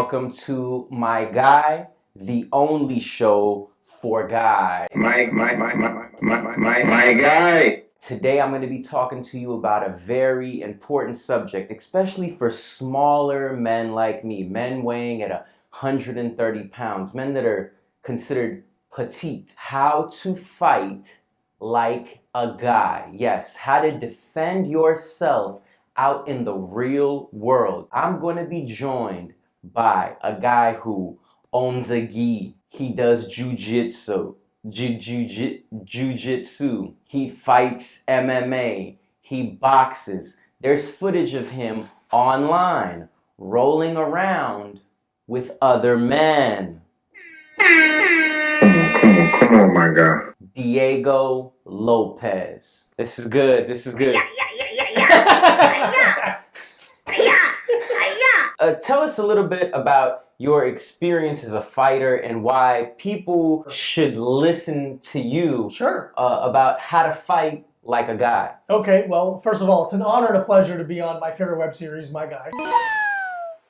welcome to My Guy, the only show for guys. My guy. Today I'm going to be talking to you about a very important subject, especially for smaller men like me, men weighing at 130 pounds, men that are considered petite. How to fight like a guy. Yes, how to defend yourself out in the real world. I'm going to be joined by a guy who owns a gi. He does jujitsu. Jiu-jitsu. He fights MMA. He boxes. There's footage of him online rolling around with other men. Come on, my guy. Diego Lopez. This is good. Tell us a little bit about your experience as a fighter and why people should listen to you. Sure. About how to fight like a guy. Okay, well, first of all, it's an honor and a pleasure to be on my favorite web series, My Guy.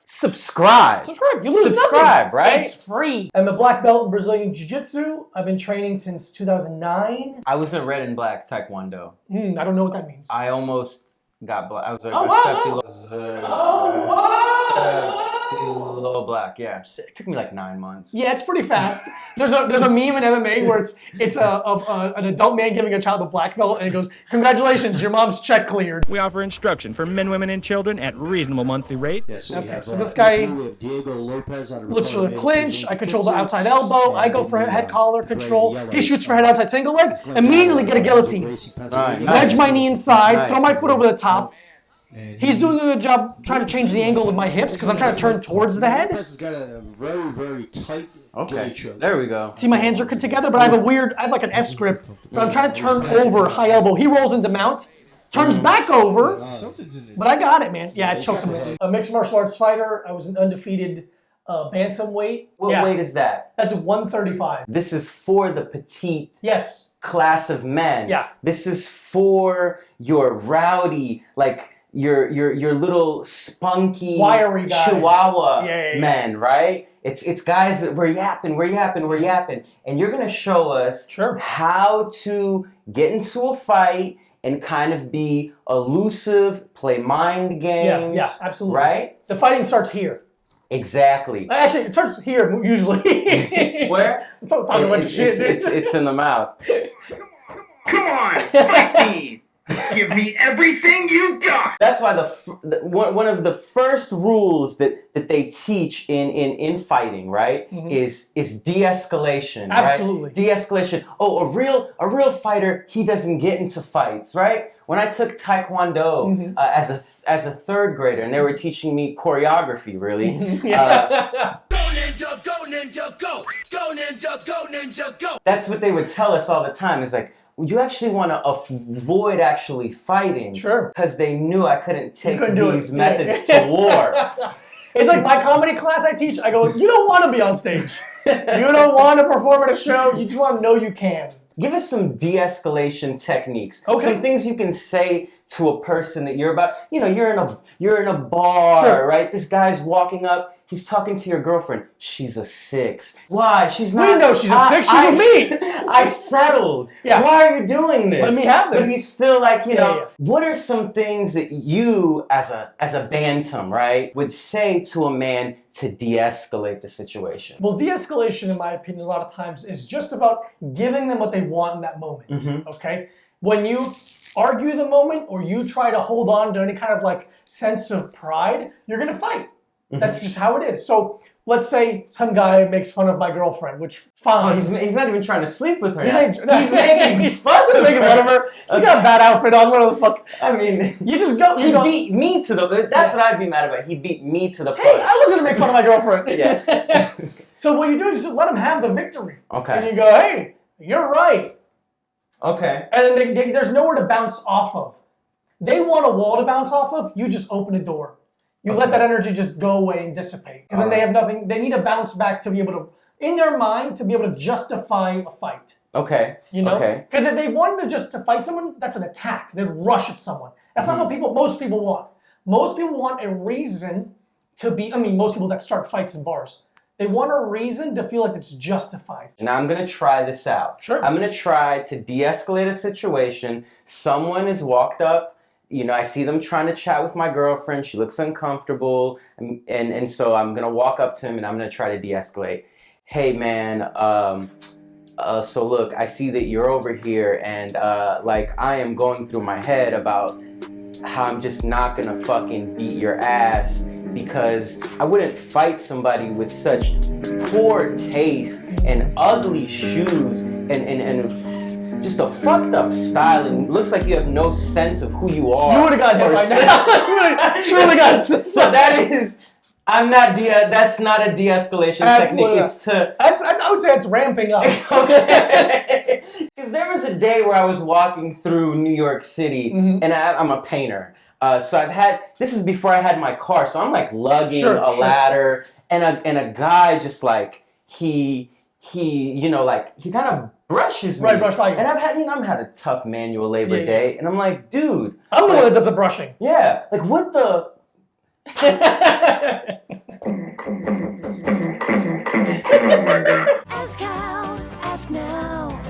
Subscribe. You lose Subscribe, nothing. right? It's free. I'm a black belt in Brazilian Jiu-Jitsu. I've been training since 2009. I was a red and black Taekwondo. I don't know what that means. I almost got black. I was a low black, yeah. It took me like 9 months. Yeah, it's pretty fast. There's a meme in MMA where it's an adult man giving a child a black belt, and it goes, "Congratulations, your mom's check cleared." We offer instruction for men, women, and children at reasonable monthly rate. Yes, Okay, so this guy Diego Lopez looks for the clinch. I control the outside elbow. I go for head collar control. He shoots for head outside single leg. Immediately get a guillotine. Right, Wedge my knee inside. Nice. Throw my foot over the top. He's doing a good job trying to change the angle of my hips because I'm trying to turn towards the head. Lopez has got a very, very tight Okay, choke. there we go. See, my hands are together, but I have like an S grip. But I'm trying to turn over high elbow. He rolls into mount, turns back over, but I got it, man. Yeah, I choked him. A mixed martial arts fighter. I was an undefeated bantamweight. What weight is that? That's 135. This is for the petite Yes. class of men. Yeah. This is for your rowdy, like your little spunky Wiry guys. Chihuahua Yeah. men, right? It's guys that we're yapping, and you're gonna show us Sure. how to get into a fight and kind of be elusive, play mind games. Yeah, absolutely. Right? The fighting starts here. Exactly. Actually, it starts here usually. Where? I'm talking a bunch of shit, dude. It's in the mouth. Come on, fight me. Give me everything you've got. That's why one of the first rules that they teach in fighting, right, is de-escalation. Absolutely. Right? De-escalation. Oh, a real fighter, he doesn't get into fights, right? When I took Taekwondo as a third grader, and they were teaching me choreography, really. Go ninja, go! Go ninja, go ninja, go! That's what they would tell us all the time. It's like, you actually want to avoid actually fighting. Sure. Because they knew I couldn't take do these it. methods to war. It's like my comedy class I teach. I go, you don't want to be on stage. You don't want to perform at a show. You just want to know you can. Give us some de-escalation techniques. Okay. Some things you can say to a person that you're about. You know, you're in a bar, Sure. right? This guy's walking up. He's talking to your girlfriend. She's a 6. Why? She's not. We know she's a 6. She's with me. I settled. Yeah. Why are you doing this? Let me have this. But he's still like, you know. Yeah. What are some things that you, as a bantam, right, would say to a man to de-escalate the situation? Well, de-escalation, in my opinion, a lot of times is just about giving them what they want in that moment. Okay? When you argue the moment or you try to hold on to any kind of like sense of pride, you're going to fight. That's just how it is. So let's say some guy makes fun of my girlfriend, which fine. Oh, he's not even trying to sleep with her. He's now. He's making he's fun of making fun of her. She's got a bad outfit on. What the fuck? I mean, You just go. he You go. beat me to the. That's what I'd be mad about. He beat me to the punch. Hey, I was gonna make fun of my girlfriend. Yeah. So what you do is just let them have the victory. Okay. And you go, hey, you're right. Okay. And then there's nowhere to bounce off of. They want a wall to bounce off of. You just open a door. You let that energy just go away and dissipate. Because then they have nothing. They need to bounce back to be able to, in their mind, to be able to justify a fight. Okay. You know? Okay. Because if they wanted to fight someone, that's an attack. They'd rush at someone. That's not what most people want. Most people want a reason to be, I mean, most people that start fights in bars, they want a reason to feel like it's justified. Now I'm gonna try this out. Sure. I'm gonna try to de-escalate a situation. Someone has walked up, you know, I see them trying to chat with my girlfriend. She looks uncomfortable. And so I'm gonna walk up to him and I'm gonna try to de-escalate. Hey man, so look, I see that you're over here and like I am going through my head about how I'm just not gonna fucking beat your ass because I wouldn't fight somebody with such poor taste and ugly shoes and just a fucked up style and looks like you have no sense of who you are. You would have got hit right now. Truly got So that is, that's not a de-escalation technique. It's to... I would say it's ramping up. Okay. Because there was a day where I was walking through New York City and I'm a painter. So this is before I had my car, so I'm like lugging a ladder and a guy just like, he you know, like he kind of brushes me. Right, brush by you. And I've had a tough manual labor day and I'm like, dude. I'm the one that does the brushing. Yeah, like what the... Oh my God. Ask how, ask now,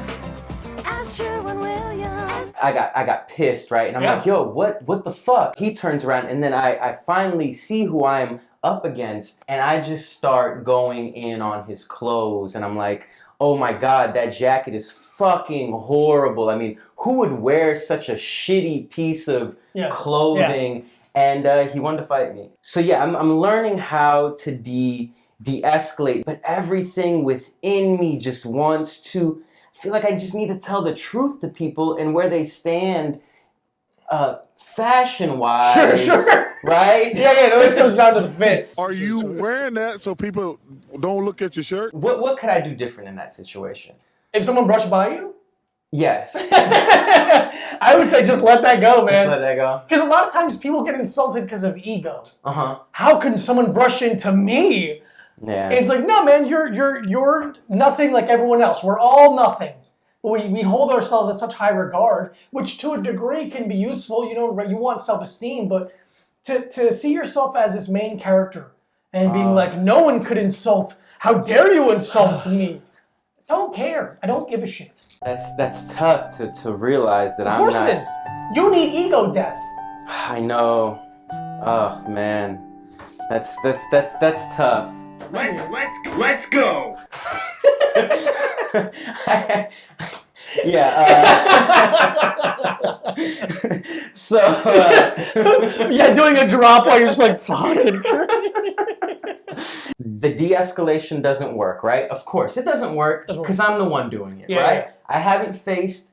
ask Sherwin Williams. I got pissed, right? And I'm like, yo, what the fuck? He turns around and then I finally see who I'm up against and I just start going in on his clothes and I'm like, oh my God, that jacket is fucking horrible. I mean, who would wear such a shitty piece of clothing? Yeah. And he wanted to fight me. So yeah, I'm learning how to de-escalate, but everything within me just wants to feel like I just need to tell the truth to people and where they stand fashion-wise. Sure. Right? Yeah, it always comes down to the fit. Are you wearing that so people don't look at your shirt? What could I do different in that situation? If someone brushed by you? Yes. I would say just let that go, man. Just let that go. Because a lot of times people get insulted because of ego. Uh-huh. How can someone brush into me? Yeah. And it's like, no, man, you're nothing like everyone else. We're all nothing. We hold ourselves in such high regard, which to a degree can be useful. You know, you want self-esteem, but to see yourself as this main character and being like, no one could insult. How dare you insult me? Don't care. I don't give a shit. That's tough to realize that I'm not... Of course it is. You need ego death. I know. Oh man, that's tough. Let's go. So yeah, doing a drop while you're just like fucking. The de-escalation doesn't work, right? Of course, it doesn't work because I'm the one doing it, right? Yeah. I haven't faced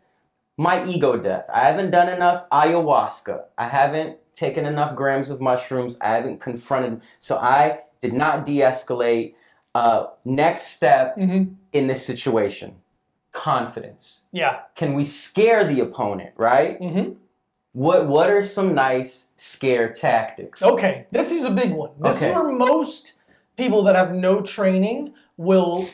my ego death. I haven't done enough ayahuasca. I haven't taken enough grams of mushrooms. I haven't confronted. So I did not de-escalate. Next step in this situation, confidence. Yeah. Can we scare the opponent, right? What are some nice scare tactics? Okay, this is a big one. This is where most people that have no training will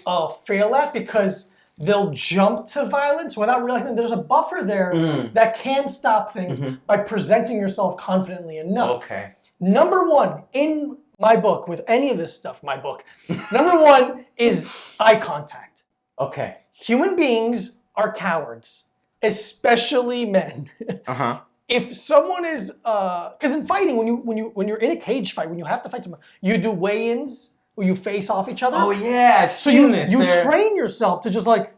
fail at because they'll jump to violence without realizing there's a buffer there that can stop things by presenting yourself confidently enough. Okay. Number one, in my book, with any of this stuff, number one is eye contact. Okay. Human beings are cowards, especially men. Uh-huh. If someone is, because in fighting, when you're in a cage fight, when you have to fight someone, you do weigh-ins where you face off each other. Oh yeah, I've seen this. You train yourself to just like,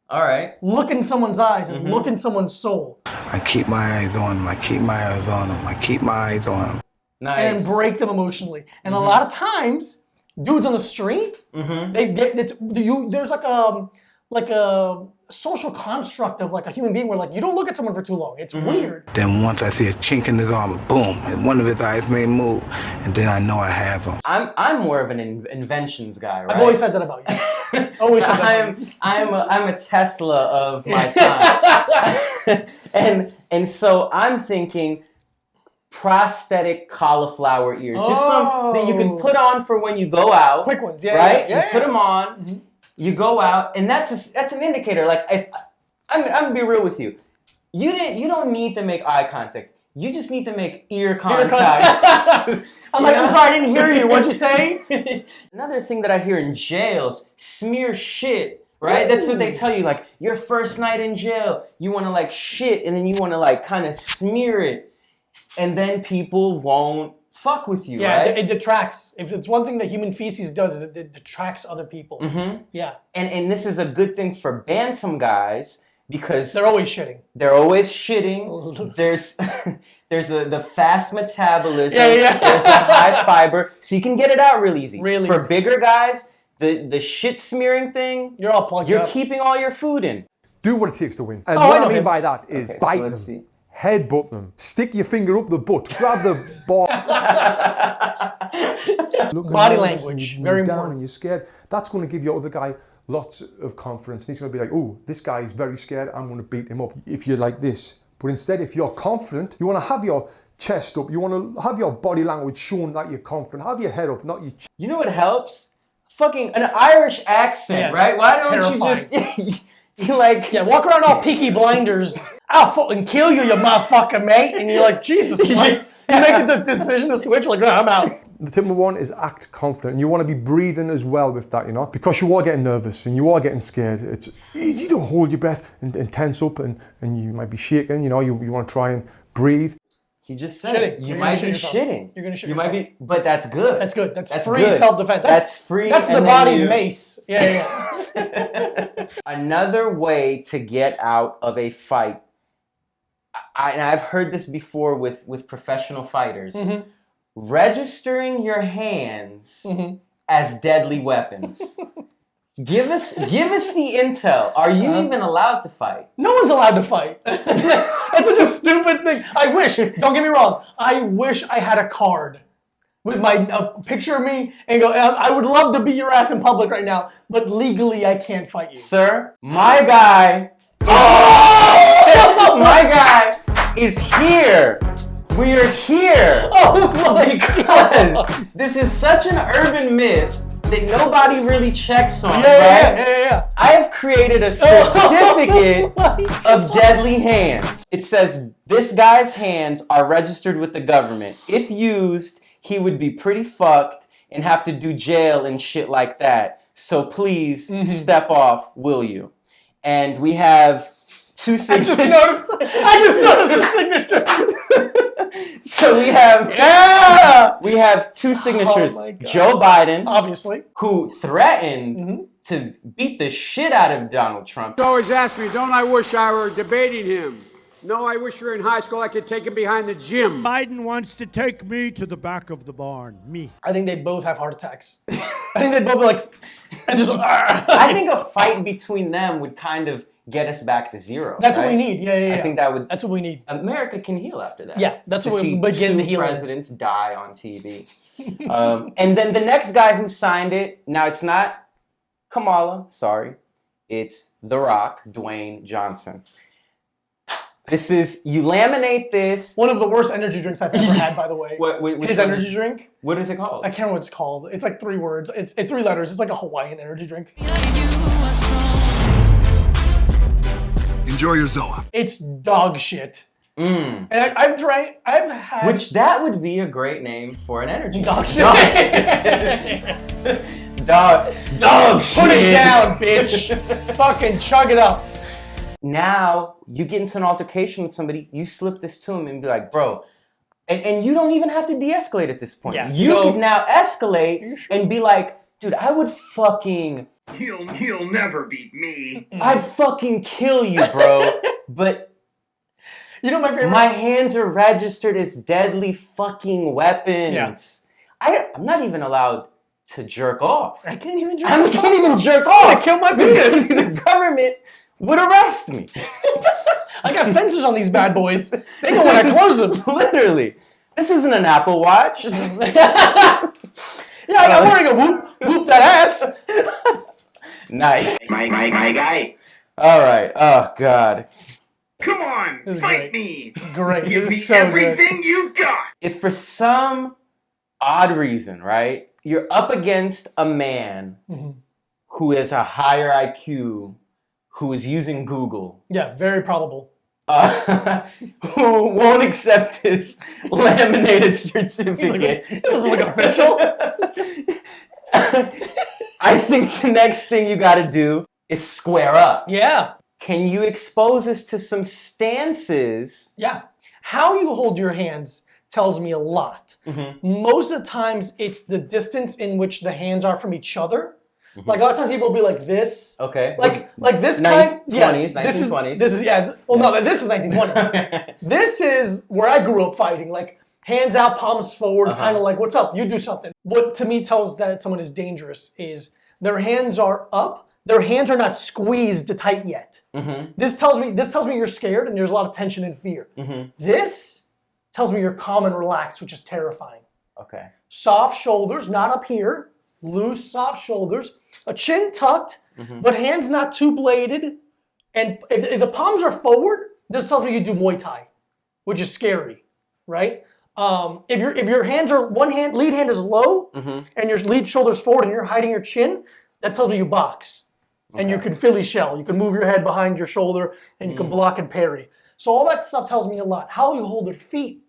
all right, look in someone's eyes and look in someone's soul. I keep my eyes on them. I keep my eyes on them. I keep my eyes on them. Nice. And break them emotionally. And a lot of times, dudes on the street, they get there's like a social construct of like a human being where like you don't look at someone for too long. It's weird. Then once I see a chink in his armor, boom, and one of his eyes may move, and then I know I have him. I'm more of an inventions guy, right? I've always said that about you. Always said that. I'm a Tesla of my time. and so I'm thinking prosthetic cauliflower ears, just some that you can put on for when you go out. Quick ones, right? Yeah, you put them on. You go out, and that's an indicator. Like, if I'm gonna be real with you, you don't need to make eye contact. you just need to make ear contact. I'm like, I'm sorry, I didn't hear you. What'd you say? Another thing that I hear in jails, smear shit. Right? That's what they tell you. Like, your first night in jail, you want to like shit and then you want to like kind of smear it. And then people won't fuck with you, Yeah, right? it detracts. If it's one thing that human feces does, is it detracts other people. Mm-hmm. Yeah. And this is a good thing for bantam guys because They're always shitting. they're always shitting. There's the fast metabolism. Yeah. There's a high fiber, so you can get it out real easy. Really for easy. bigger guys, the shit smearing thing, You're all plugged you're up. keeping all your food in. Do what it takes to win. And Oh, what I know I mean him. by that is Okay, so bite let's them, see. headbutt them, stick your finger up the butt, grab the ball. Look Body nervous language, and very down important. and you're scared. That's going to give your other guy lots of confidence. And he's going to be like, oh, this guy is very scared. I'm going to beat him up. If you're like this. But instead, if you're confident, you want to have your chest up. You want to have your body language shown that you're confident. Have your head up, not your chest. You know what helps? Fucking an Irish accent, Yeah, right? Why don't terrifying. you just you like Yeah, walk around all Peaky Blinders. I'll fucking kill you, you motherfucker, mate. And you're like, Jesus, what? You make the decision to switch, like, I'm out. The tip number one is act confident. And you want to be breathing as well with that, you know, because you are getting nervous and you are getting scared. It's easy to hold your breath and tense up and you might be shaking, you know, you want to try and breathe. he just said Shitting. it. You You're might gonna be shit yourself. shitting. You're gonna shit You might yourself. be, but that's good. That's good. That's free good. self-defense. That's free. That's the and then body's you- mace. Yeah. Another way to get out of a fight, and I've heard this before with professional fighters, Mm-hmm. registering your hands as deadly weapons. Give us the intel. Are you even allowed to fight? No one's allowed to fight. That's such a stupid thing. I wish, don't get me wrong, I wish I had a card with my picture of me and go, I would love to beat your ass in public right now, but legally I can't fight you. Sir, my guy my guy is here. We're here. Oh my Because this is such an urban myth that nobody really checks on, right? Yeah. I have created a certificate of deadly hands. It says this guy's hands are registered with the government. If used, he would be pretty fucked and have to do jail and shit like that. So please step off, will you? And we have two I signatures. just noticed the signature. So we have two signatures. Oh my God. Joe Biden, Obviously. who threatened to beat the shit out of Donald Trump. Always ask me, don't I wish I were debating him? No, I wish we were in high school. I could take him behind the gym. Biden wants to take me to the back of the barn. Me. I think they both have heart attacks. I think they both are like, and just. I think a fight between them would kind of get us back to zero. That's what right? we need. Yeah. I think that would. That's what we need. America can heal after that. Yeah, that's to what we see begin two the healing. presidents die on TV. And then the next guy who signed it, now it's not Kamala, sorry. It's The Rock, Dwayne Johnson. This is, you laminate this. One of the worst energy drinks I've ever had, by the way. Which His one? energy drink. What is it called? I can't remember what it's called. It's like 3 words. It's 3 letters. It's like a Hawaiian energy drink. Enjoy your Zoa. It's dog shit. And I've had. Which that would be a great name for an energy Dog drink. shit. Dog shit. Put it down, bitch. Fucking chug it up. Now you get into an altercation with somebody, you slip this to him and be like, bro, and you don't even have to de-escalate at this point. Yeah. You can now escalate and be like, dude, I would fucking, He'll never beat me. I'd fucking kill you, bro. But You know my favorite? my hands are registered as deadly fucking weapons. I'm not even allowed to jerk off. I can't even jerk I off. can't even jerk I off. kill my penis. The government would arrest me. I got sensors on these bad boys. They know when I close them. Literally. This isn't an Apple Watch. Yeah, I'm wearing a whoop that ass. Nice. My guy. All right. Oh, God. Come on, This is fight great. me. Great. Give This me is so everything you've got. If for some odd reason, right, you're up against a man who has a higher IQ, who is using Google, good. Yeah, very probable. who won't accept his laminated certificate. This doesn't look official. I think the next thing you got to do is square up. Yeah. Can you expose us to some stances? Yeah. How you hold your hands tells me a lot. Most of the times, it's the distance in which the hands are from each other. Like a lot of times people will be like this. Okay. Like this kind. 1920s, Yeah. 1920s. This is yeah. Well, no, this is 1920s. This is where I grew up fighting. Like hands out, palms forward, kind of like, what's up? You do something. What to me tells that someone is dangerous is their hands are up. Their hands are not squeezed tight yet. This tells me you're scared and there's a lot of tension and fear. This tells me you're calm and relaxed, which is terrifying. Okay. Soft shoulders, not up here. Loose, soft shoulders. A chin tucked, but hands not too bladed. And if the palms are forward, this tells me you do Muay Thai, which is scary, right? If your hands are lead hand is low, and your lead shoulder's forward, and you're hiding your chin, that tells me you box, and you can Philly shell. You can move your head behind your shoulder, and you can block and parry. So all that stuff tells me a lot. How you hold your feet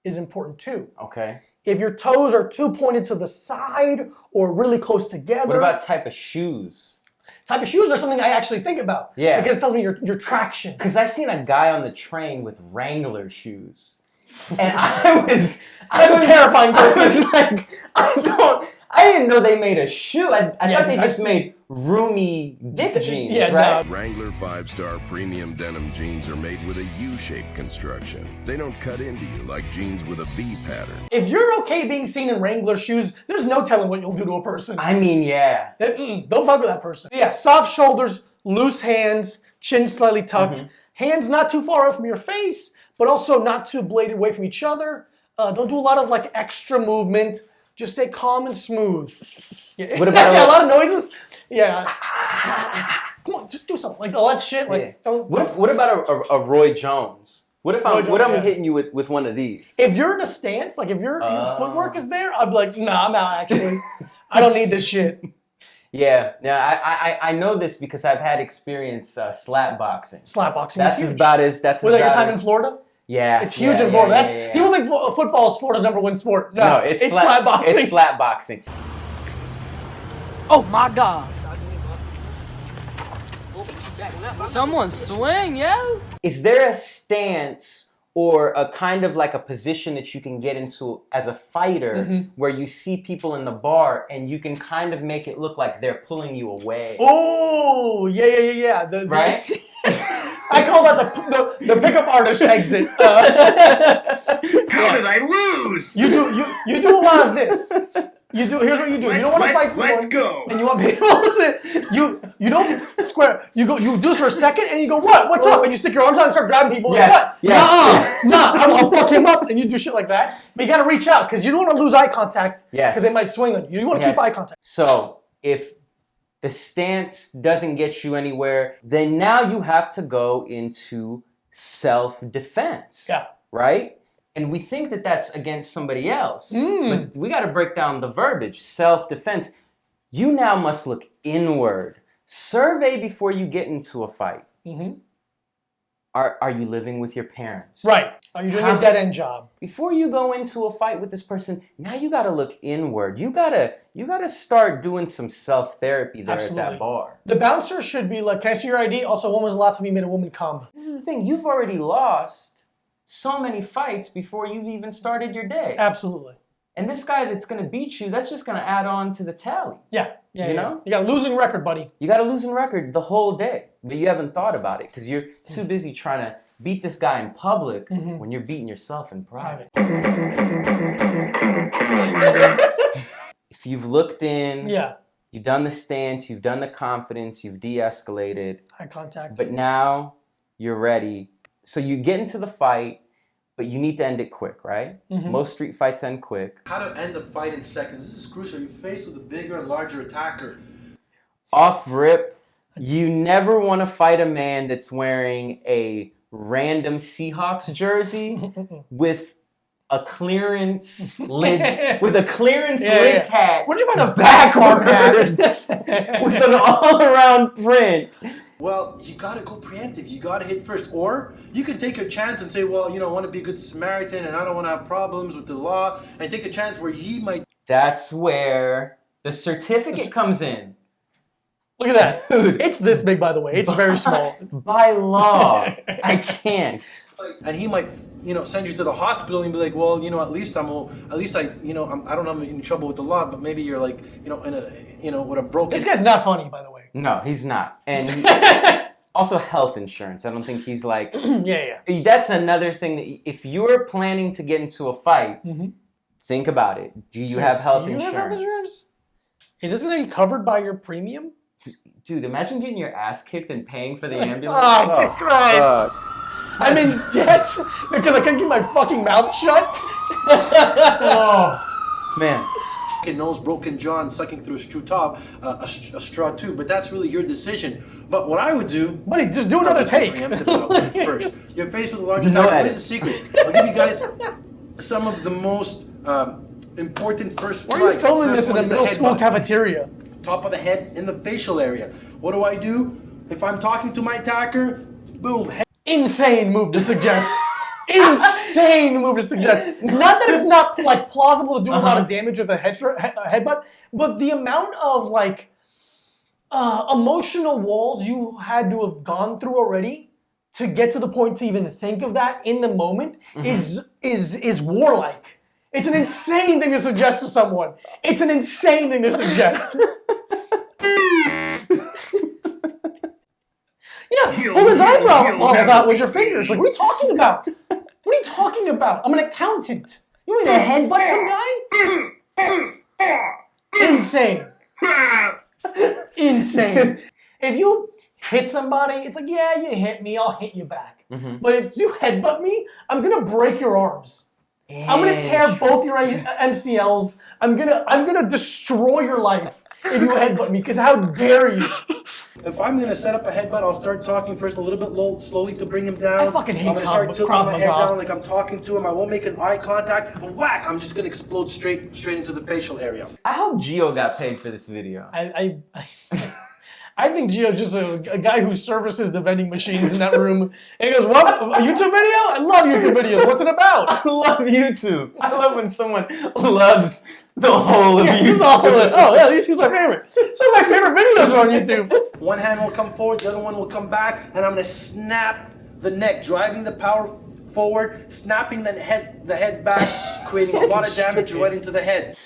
is important too. Okay. If your toes are too pointed to the side or really close together. What about type of shoes? Type of shoes are something I actually think about. Yeah. Because it tells me your traction. Because I seen a guy on the train with Wrangler shoes. And I was a terrifying person. I was like, I didn't know they made a shoe. I thought they just made roomy dick jeans, right? No. Wrangler 5-star premium denim jeans are made with a U-shaped construction. They don't cut into you like jeans with a V pattern. If you're okay being seen in Wrangler shoes, there's no telling what you'll do to a person. I mean, yeah. Don't fuck with that person. Yeah, soft shoulders, loose hands, chin slightly tucked, hands not too far away from your face, but also not too bladed away from each other. Don't do a lot of like extra movement. Just stay calm and smooth. Yeah. What about a lot of noises? Yeah. Come on, just do something. Like all that shit. Like, don't. What about a Roy Jones? What if I'm hitting you with one of these? If you're in a stance, like if your footwork is there, I'd be like, nah, I'm out actually. I don't need this shit. Yeah. I know this because I've had experience slap boxing. Slap boxing That's is huge. as bad as that's. Was as that your bad time as, in Florida? Yeah. It's huge in Florida. Yeah. People think football is Florida's #1 sport. No, it's slap boxing. It's slap boxing. Oh my God. Someone swing, yo. Is there a stance or a kind of like a position that you can get into as a fighter where you see people in the bar and you can kind of make it look like they're pulling you away? Oh, yeah. Right? I call that the pickup artist exit. How did I lose? You do a lot of this. Here's what you do. You don't want to fight someone. Let's go. And you want people to you don't square. You do this for a second and you go, what's up? And you stick your arms out and start grabbing people. Yes. Nah, I'll fuck him up. And you do shit like that. But you gotta reach out because you don't want to lose eye contact. Yes. Because they might swing on you. You want to keep eye contact. So if the stance doesn't get you anywhere, then now you have to go into self-defense. Yeah. Right? And we think that that's against somebody else. But we got to break down the verbiage. Self-defense. You now must look inward. Survey before you get into a fight. Are you living with your parents? Right. Are you doing a dead-end job? Before you go into a fight with this person, now you got to look inward. You gotta start doing some self-therapy there at that bar. The bouncer should be like, can I see your ID? Also, when was the last time you made a woman come? This is the thing. You've already lost so many fights before you've even started your day. Absolutely. And this guy that's going to beat you, that's just going to add on to the tally. Yeah. You know? You got a losing record, buddy. You got a losing record the whole day, but you haven't thought about it because you're too busy trying to beat this guy in public when you're beating yourself in private. If you've looked in, you've done the stance, you've done the confidence, you've de-escalated. Eye contact. But now you're ready. So you get into the fight, but you need to end it quick, right? Most street fights end quick. How to end the fight in seconds. This is crucial. You're faced with a bigger and larger attacker. Off rip, you never want to fight a man that's wearing a random Seahawks jersey with a clearance lids hat. Where'd you find a backwards with an all-around print. Well, you gotta go preemptive. You gotta hit first. Or you can take a chance and say, well, I want to be a good Samaritan and I don't want to have problems with the law, and take a chance where he might. That's where the certificate comes in. Look at that. Dude. It's this big, by the way. It's very small. By law, I can't. And he might, send you to the hospital and be like, well, at least I don't know I'm in trouble with the law, but maybe you're like, with a broken. This guy's not funny, by the way. No, he's not. And also health insurance. I don't think he's like. Yeah. That's another thing that if you're planning to get into a fight, think about it. Do you have health insurance? Is this going to be covered by your premium? Dude, imagine getting your ass kicked and paying for the ambulance. Oh, Christ. I'm in debt because I couldn't keep my fucking mouth shut. Oh, man. Nose, broken jaw, and sucking through a straw tube. But that's really your decision. But what I would do... Buddy, just do another take. First. You're faced with a large attack. What is the secret? I'll give you guys some of the most important first strikes. Why are you filming this in a middle school cafeteria? Top of the head in the facial area. What do I do? If I'm talking to my attacker, boom. Insane move to suggest. Insane move to suggest. Not that it's not plausible to do a lot of damage with a headbutt, but the amount of emotional walls you had to have gone through already to get to the point to even think of that in the moment is warlike. It's an insane thing to suggest to someone. It's an insane thing to suggest. Yeah, pull his eyebrows out with your fingers. Like, what are you talking about? What are you talking about? I'm an accountant. You want me to headbutt some guy? Insane. Insane. If you hit somebody, it's like, yeah, you hit me, I'll hit you back. But if you headbutt me, I'm gonna break your arms. I'm gonna tear both your MCLs. I'm gonna destroy your life if you headbutt me, because how dare you? If I'm gonna set up a headbutt, I'll start talking first a little bit slowly to bring him down. I fucking hate I'm gonna start tilting Krav my head Maga. down like I'm talking to him. I won't make an eye contact. And whack! I'm just gonna explode straight into the facial area. I hope Gio got paid for this video. I think Gio's just a guy who services the vending machines in that room. And he goes, what? A YouTube video? I love YouTube videos. What's it about? I love YouTube. I love when someone loves the whole of YouTube. Oh, yeah, YouTube's my favorite. Some of my favorite videos are on YouTube. One hand will come forward, the other one will come back, and I'm gonna snap the neck, driving the power forward, snapping the head back, creating a lot of damage right into the head.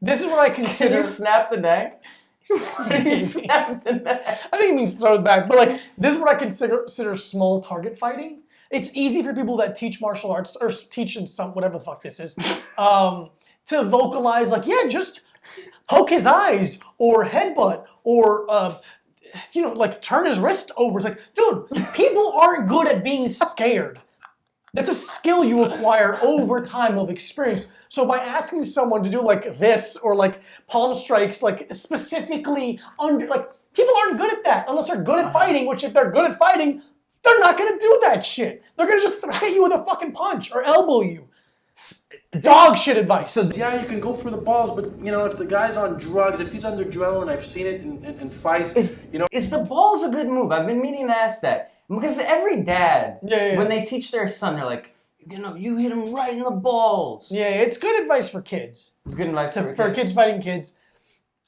This is what I consider... Can you snap the neck? Snap the neck? I think it means throw it back, but this is what I consider small target fighting. It's easy for people that teach martial arts or teach in some whatever the fuck this is to vocalize just poke his eyes or headbutt or turn his wrist over. It's like, dude, people aren't good at being scared. That's a skill you acquire over time of experience. So by asking someone to do this or palm strikes, specifically under, people aren't good at that unless they're good at fighting, which if they're good at fighting, they're not going to do that shit. They're going to just hit you with a fucking punch or elbow you. Dog shit advice. So yeah, you can go for the balls, but if the guy's on drugs, if he's under adrenaline, I've seen it in fights. Is the balls a good move? I've been meaning to ask that. Because every dad, when they teach their son, they're like, you hit him right in the balls. Yeah, it's good advice for kids. It's good advice for kids fighting kids.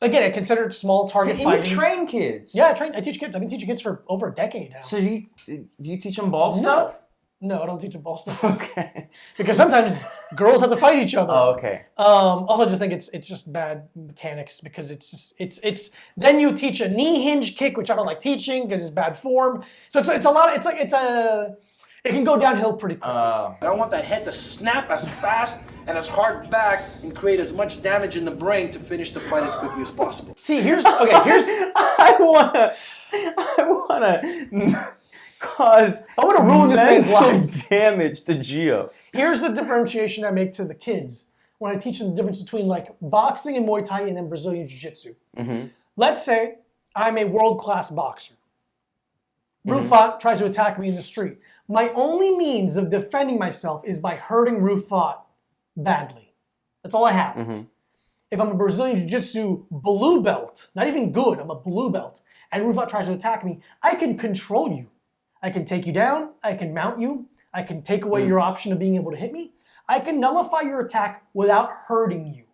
Again, I consider it small target fighting. You train kids. Yeah, I teach kids. I've been teaching kids for over a decade now. So do you teach them ball stuff? No, I don't teach them ball stuff. Okay. Because sometimes girls have to fight each other. Oh, okay. Also, I just think it's just bad mechanics because it's then you teach a knee hinge kick, which I don't like teaching because it's bad form. So it's a lot. It can go downhill pretty quickly. I want that head to snap as fast and as hard back and create as much damage in the brain to finish the fight as quickly as possible. See, here's I wanna ruin this man's life. Damage to Gio. Here's the differentiation I make to the kids when I teach them the difference between boxing and Muay Thai and then Brazilian Jiu-Jitsu. Let's say I'm a world-class boxer. Rufat tries to attack me in the street. My only means of defending myself is by hurting Rufat badly. That's all I have. If I'm a Brazilian Jiu-Jitsu blue belt, not even good, I'm a blue belt, and Rufat tries to attack me, I can control you. I can take you down. I can mount you. I can take away your option of being able to hit me. I can nullify your attack without hurting you.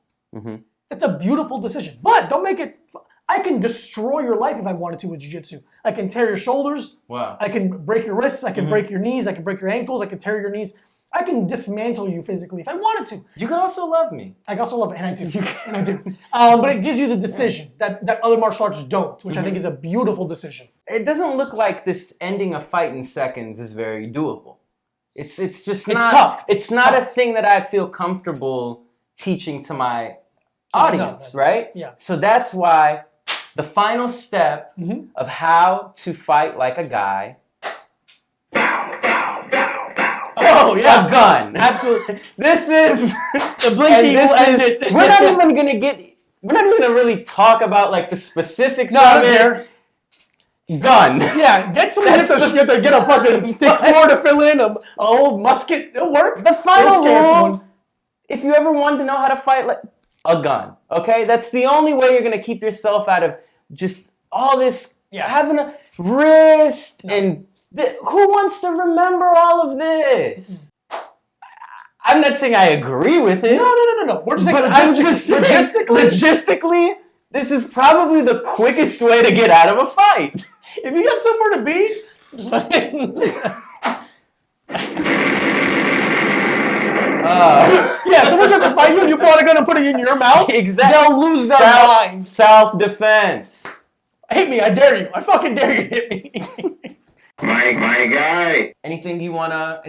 That's a beautiful decision. But don't make it... I can destroy your life if I wanted to with jiu-jitsu. I can tear your shoulders. Wow. I can break your wrists. I can break your knees. I can break your ankles. I can tear your knees. I can dismantle you physically if I wanted to. You can also love me. I can also love it, and I do. And I do. But it gives you the decision that other martial arts don't, which I think is a beautiful decision. It doesn't look like this ending a fight in seconds is very doable. It's just not... It's tough. It's not a thing that I feel comfortable teaching to my audience, right? Yeah. So that's why the final step of how to fight like a guy... Oh, yeah. A gun. Absolutely. This is... The blinky will end it. We're not even going to get... We're not even going to really talk about like the specifics No, I of don't it. care. Gun. Yeah, get someone you have to get a fucking stick for to fill in, a old musket. It'll work. The final It'll scare rule, someone. if you ever wanted to know how to fight, like a gun, okay? That's the only way you're going to keep yourself out of just all this, having a wrist and... who wants to remember all of this? I'm not saying I agree with it. No. We're just saying I'm just saying, logistically, this is probably the quickest way to get out of a fight. If you got somewhere to be, yeah, someone tries to fight you and you pull out a gun and put it in your mouth. Exactly. They'll lose their minds. Self-defense. Hit me, I dare you. I fucking dare you to hit me. My guy. Anything you wanna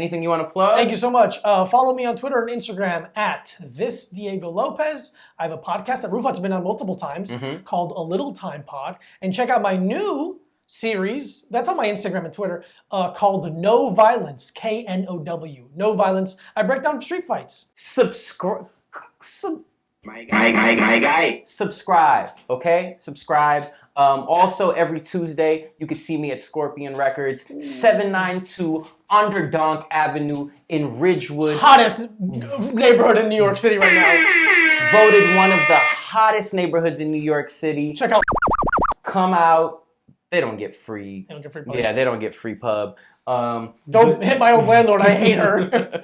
plug? Thank you so much. Follow me on Twitter and Instagram at this Diego Lopez. I have a podcast that Rufat's been on multiple times called A Little Time Pod. And check out my new series, that's on my Instagram and Twitter, called No Violence, K-N-O-W. No Violence. I break down street fights. My guy. Subscribe, okay? Subscribe. Also, every Tuesday, you can see me at Scorpion Records, 792 Underdonk Avenue in Ridgewood. Hottest neighborhood in New York City right now. Voted one of the hottest neighborhoods in New York City. Check out. Come out. They don't get free. They don't get free pub. Yeah, they don't get free pub. Don't hit my old landlord. I hate her.